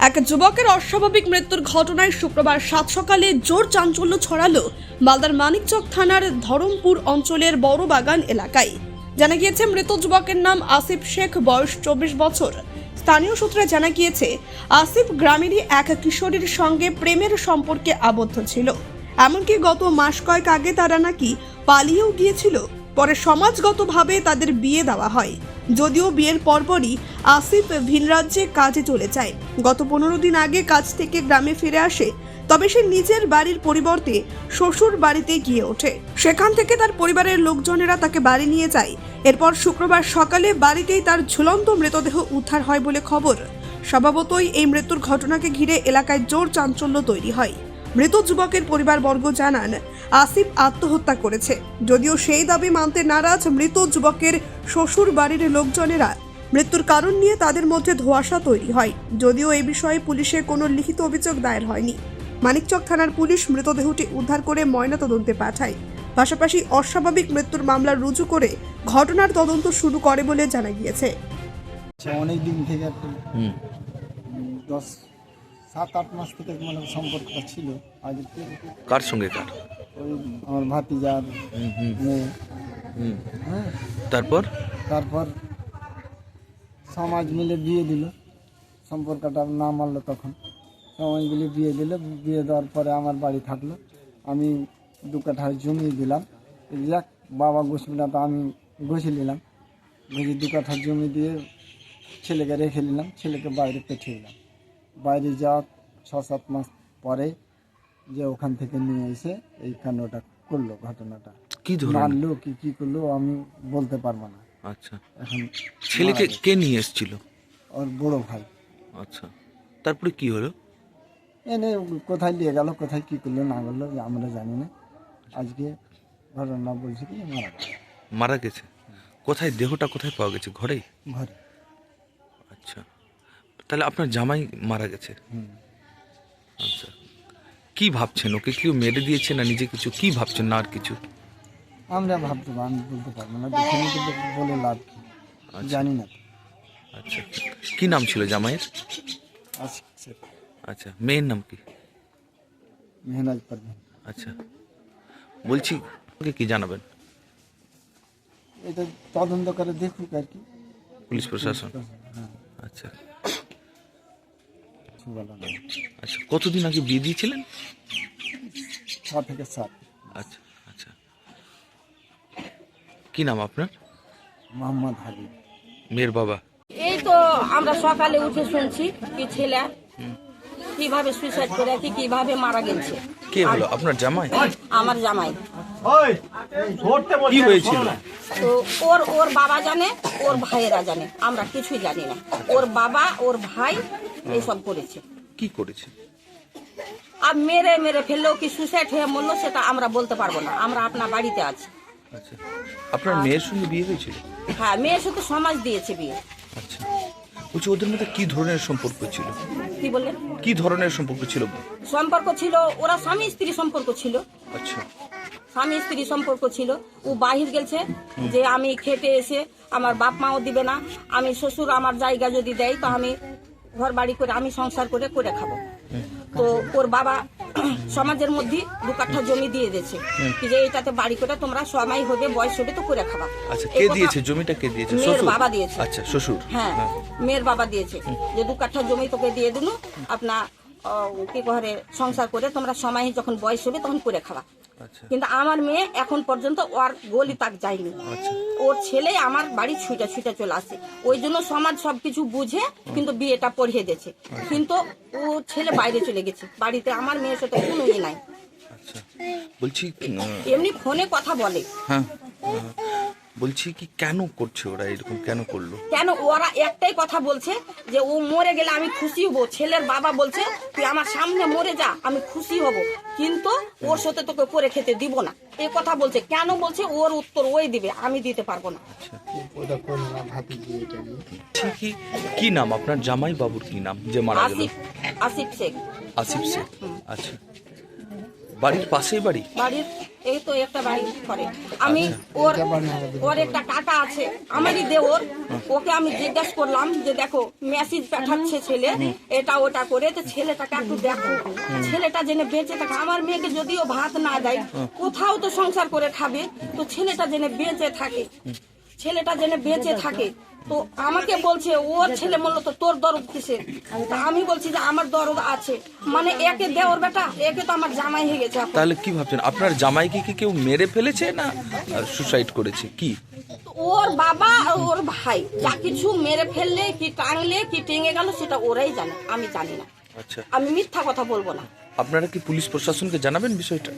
এক যুবকের অস্বাভাবিক মৃত্যুর ঘটনায় শুক্রবার সাত সকালে জোর চাঞ্চল্য ছড়ালো মালদার মানিকচক থানার ধরমপুর অঞ্চলের বড় বাগান এলাকায়। জানা গিয়েছে মৃত যুবকের নাম আসিফ শেখ, বয়স 24 বছর। স্থানীয় সূত্রে জানা গিয়েছে আসিফ গ্রামেরই এক কিশোরীর সঙ্গে প্রেমের সম্পর্কে আবদ্ধ ছিল। এমনকি গত মাস কয়েক আগে তারা নাকি পালিয়েও গিয়েছিল। পরে সমাজগতভাবে তাদের বিয়ে দেওয়া হয়। যদিও বিয়ের পরপরই আসিফ ভিন রাজ্যে কাজে চলে যায়। গত 15 দিন আগে কাজ থেকে গ্রামে ফিরে আসে, তবে সে নিজের বাড়ির পরিবর্তে শ্বশুর বাড়িতে গিয়ে ওঠে। সেখান থেকে তার পরিবারের লোকজনেরা তাকে বাড়ি নিয়ে যায়। এরপর শুক্রবার সকালে বাড়িতেই তার ঝুলন্ত মৃতদেহ উদ্ধার হয় বলে খবর। স্বভাবতই এই মৃত্যুর ঘটনাকে ঘিরে এলাকায় জোর চাঞ্চল্য তৈরি হয়। মৃত যুবকের পরিবারবর্গ জানান আসিফ আত্মহত্যা করেছে। যদিও সেই দাবি মানতে নারাজ মৃত যুবকের শ্বশুর বাড়ির লোকজনেরা। মৃত্যুর কারণ নিয়ে তাদের মধ্যে ধোঁয়াশা তৈরি হয়। যদিও এই বিষয়ে পুলিশে কোনো লিখিত অভিযোগ দায়ের হয়নি। মানিকচক থানার পুলিশ মৃতদেহটি উদ্ধার করে ময়নাতদন্তে পাঠায়। পাশাপাশি অস্বাভাবিক মৃত্যুর মামলা রুজু করে ঘটনার তদন্ত শুরু করে বলে জানা গিয়েছে। অনেক দিন থেকে 7-8 মাস থেকে মানে সম্পর্কটা ছিল। আগে কার সঙ্গে কার? ওই আমার ভাতিজার মেয়ে। হ্যাঁ, তারপর সমাজ মিলে বিয়ে দিল। সম্পর্কটা না মানলো, তখন সমাজ মিলে বিয়ে দিল। বিয়ে দেওয়ার পরে আমার বাড়ি থাকলো। আমি 2 কাঠা জমি দিলাম। যাক, বাবা গোসল না, তো আমি গোসল নিলাম। 2 কাঠা জমি দিয়ে ছেলেকে রেখে নিলাম। ছেলেকে বাইরে পাঠিয়ে দিলাম। বাইরে যাওয়া 6-7 মাস পরে যে ওখান থেকে নিয়ে এসে এইখানে ওটা করলো। ঘটনাটা কি ধরনের মারলো কি করলো আমি বলতে পারবো না। আচ্ছা, এখন ছেলেকে কে নিয়ে এসেছিল? ওর বড় ভাই। আচ্ছা, তারপরে কি হলো? এনে কোথায় নিয়ে গেল, কোথায় কি করলো না করলো আমরা জানি না। আজকে ঘটনা বলছে কি মারা গেছে। কোথায় দেহটা কোথায় পাওয়া গেছে? ঘরে? ঘরে। আচ্ছা, তাহলে আপনার জামাই মারা গেছে। আচ্ছা, কি ভাবছেন? ওকে কেউ মেরে দিয়েছে না নিজে কিছু? কি ভাবছেন? না আর কিছু? আমরা ভাবতে আমি বলতে পারবো না। দেখেনি কিন্তু বলে লাভ কি, জানি না। আচ্ছা, কি নাম ছিল জামাইয়ের? আচ্ছা, মেয়ের নাম কি? মেহনাজ পারবেন। আচ্ছা, বলছি ওকে কি জানাবেন? এটা তদন্ত করে দেখুক আর কি পুলিশ প্রশাসন। হ্যাঁ, আচ্ছা কিছু বলা না। আচ্ছা, কতদিন আগে বিয়ে দিয়েছিলেন? 6 থেকে 7। আচ্ছা আচ্ছা, কি নাম আপনার? মোহাম্মদ হাবিব। মেয়ের বাবা? এই তো আমরা সকালে উঠে শুনছি কি ছেলে কিভাবে সুইসাইড করে কিভাবে মারা গেছে। কে হলো? আপনার জামাই? আমার জামাই। কি হয়েছিল? তো ওর বাবা জানে, ওর ভাইয়েরা জানে, আমরা কিছুই জানি না। ওর বাবা ওর ভাই এইসব করেছে। কি করেছে? আর মেরে মেরে ফেললেও কি সুইসাইড হয়ে মরলো সেটা আমরা বলতে পারবো না। আমরা আপনার বাড়িতে আছি। আচ্ছা, আপনার মেয়ের সঙ্গে বিয়ে হয়েছিল? হ্যাঁ, মেয়ের সাথে সমাজ দিয়েছে বিয়ে। আচ্ছা, বলছি ওদের মধ্যে কি ধরনের সম্পর্ক ছিল? কি বললেন? কি ধরনের সম্পর্ক ছিল? সম্পর্ক ছিল, ওরা স্বামী স্ত্রী সম্পর্ক ছিল। আচ্ছা, স্বামী স্ত্রী সম্পর্ক ছিল। ও বাহির গেছে যে আমি খেটে এসে আমার বাপ মাও দিবে না, আমি শ্বশুর আমার জায়গা যদি দেয় তো আমি ঘর বাড়ি করে আমি সংসার করে করে খাবো। তো ওর বাবা সমাজের মধ্যে 2 কাঠা জমি দিয়ে দিয়েছে কি যে এটাতে বাড়ি করে তোমরা সময় হবে, বয়স হবে তো করে খাবা। আচ্ছা, কে দিয়েছে জমিটা? কে দিয়েছে? মেয়ের বাবা দিয়েছে। আচ্ছা, শ্বশুর? হ্যাঁ, মেয়ের বাবা দিয়েছে যে 2 কাঠা জমি তোকে দিয়ে দিল, আপনার কি ঘরে সংসার করে তোমরা সময় যখন বয়স হবে তখন করে খাবা। আচ্ছা, কিন্তু আমার মেয়ে এখন পর্যন্ত ওর গলি তাক যায়নি। ওর ছেলে আমার বাড়ি ছুটে ছুটে চলে আসে। ওই জন্য সমাজ সবকিছু বুঝে কিন্তু বিয়েটা পড়িয়ে দিয়েছে। কিন্তু ও ছেলে বাইরে চলে গেছে, বাড়িতে আমার মেয়ের সাথে কোনো ইয়ে নাই। আচ্ছা, বলছি এমনি ফোনে কথা বলে। হ্যাঁ, বলছি কি কেন করছে ওরা এরকম? কেন করলো? কেন ওরা একটাই কথা বলছে যে ও মরে গেলে আমি খুশি হব। ছেলের বাবা বলছে তুই আমার সামনে মরে যা, আমি খুশি হব, কিন্তু ওর সাথে তোকে করে খেতে দিব না। এই কথা বলছে। কেন বলছে ওর উত্তর ওই দিবে, আমি দিতে পারবো না। কি নাম আপনার জামাই বাবুর? কি নাম যে মারা গেল? আসিফ শেখ। আসিফ শেখ। আচ্ছা, বাড়ির পাশেই বাড়ি? বাড়ির এই তো একটা বাড়ি করে। আমি ওর একটা কাকা আছে আমারই দেওর, ওকে আমি জিজ্ঞাসা করলাম যে দেখো মেসেজ পাঠাচ্ছে ছেলে এটা ওটা করে, তো ছেলেটাকে একটু দেখো, ছেলেটা জেনে বেঁচে থাকে। আমার মেয়েকে যদিও ভাত না দেয়, কোথাও তো সংসার করে খাবে, তো ছেলেটা জেনে বেঁচে থাকে, ছেলেটা জেনে বেঁচে থাকে। তো আমাকে বলছে ওর ছেলে বললো তো তোর দরদ কিসের? তা আমি বলছি যে আমার দরদ আছে, মানে একে দেওর বেটা, একে তো আমার জামাই হয়ে গেছে এখন। তাহলে কি ভাবছেন, আপনার জামাইকে কি কেউ মেরে ফেলেছে না সুসাইড করেছে কি? তো ওর বাবা আর ওর ভাই যা কিছু মেরে ফেললে কি টাঙলে কি টেঙে গেল সেটা ওরাই জানে, আমি জানি না। আচ্ছা, আমি মিথ্যা কথা বলবো না। আপনারা কি পুলিশ প্রশাসনকে জানাবেন বিষয়টা?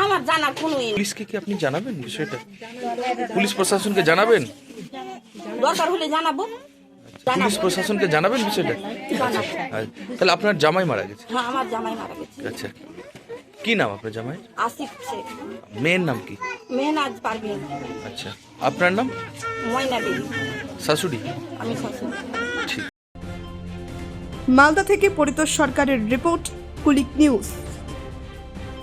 আমার জানার কোনো ই নেই। পুলিশকে কি আপনি জানাবেন বিষয়টা? পুলিশ প্রশাসনকে জানাবেন? দরকার হলে জানাবো। পুলিশ প্রশাসনকে জানাবেন বিষয়টা? জানাবো। তাহলে আপনার জামাই মারা গেছে? হ্যাঁ, আমার জামাই মারা গেছে। আচ্ছা, কি নাম আপনার জামাই? আসিফ শেখ। মেয়ের নাম কি? মেহনাজ পারভিন। আচ্ছা, আপনার নাম? ময়না দেবী। শাশুড়ি? আমি শ্বশুর। ঠিক। মালদা থেকে পরিতোষ সরকারের রিপোর্ট, কুলিক নিউজ।